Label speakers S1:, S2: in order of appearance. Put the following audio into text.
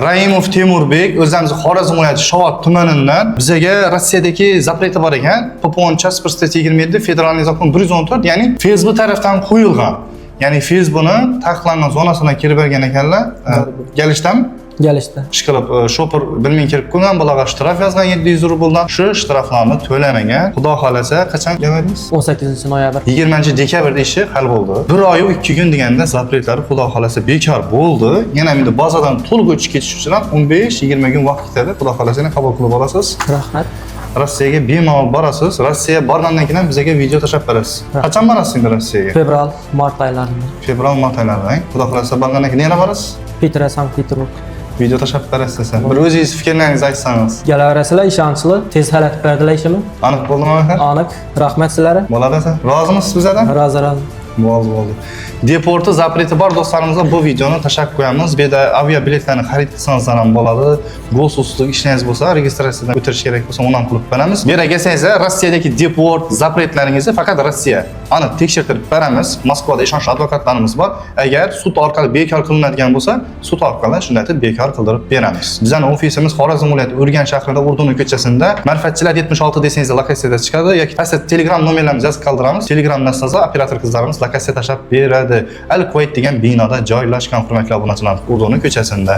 S1: Raimov Temurbek o'zimiz Xorazm viloyati Shovot tumanidan bizga Rossiyadagi zapreti bor ekan. Popon 127 federalniy zakon 114, ya'ni Facebook tarafdan qo'yilgan. Ya'ni Facebookni taqiqlangan zonasidan kirib bergan ekanlar. Kelishdimi?
S2: Gelişdi.
S1: Ishqilib, shopir bilmay kirib qo'ygan, bolaga shtraf yozgan 700 rubldan. Shu shtraflarni to'lamagan. Xudo xolasa, qachon kelamiz?
S2: 18-noyabr.
S1: 20-dekabrda ishi hal bo'ldi. 1 oy 2 kun deganda zapretlar xudo xolasa bekor bo'ldi. Yana endi bazadan to'liq o'chib ketish uchun 15-20 kun vaqt ketadi. Xudo xolasa qabul qilib olasiz.
S2: Rahmat.
S1: Rossiyaga bemalol borasiz. Rossiya borgandan keyin bizga video tashab berasiz. Qachon borasiz endi Rossiyaga?
S2: Fevral, mart oylarida.
S1: Fevral, mart oylarida. Xudo xolasa borgandan keyin yana borasiz.
S2: Petra, Sankt-Peterburg.
S1: Video tashab berasiz. Bir o'zingiz fikrlaringizni aytsangiz.
S2: Gelaverasizlar, ishonchli, tez harakat berdilar ishimni.
S1: Aniq bo'ldimi aka?
S2: Aniq. Rahmat sizlarga.
S1: Bo'ladi. Rozimisiz bizdan?
S2: Rozi.
S1: Bo'ldi. Deporti zapreti bor do'stlarimizga bu videoni tashab qo'yamiz. Bu yerda aviabiletlarni xarid qilsangiz ham bo'ladi. Gossuslik ishlangiz bo'lsa, registratsiyadan o'tirish kerak bo'lsa, uni ham qilib beramiz. Bu yerga kelsangiz, Rossiyadagi deport zapretlaringizni faqat Rossiya aniq tekshirtirib beramiz. Moskvada ishonchli advokatlarimiz bor. Agar sud orqali bekor qilinadigan bo'lsa, sud orqali shunday deb bekor qildirib beramiz. Bizning ofisimiz Xorazm viloyati Urgan shahrida, Urdun ko'chasida. Marfatchilar 76 desangiz lokatsiyada chiqadi yoki pastda Telegram nomerlarimizni yozib qoldiramiz. Telegram dastasida operator qizlarimiz lokatsiya tashab beradi. Al-Kuvayt degan binoda joylashgan, hurmatli obunachilar, Urdun ko'chasida.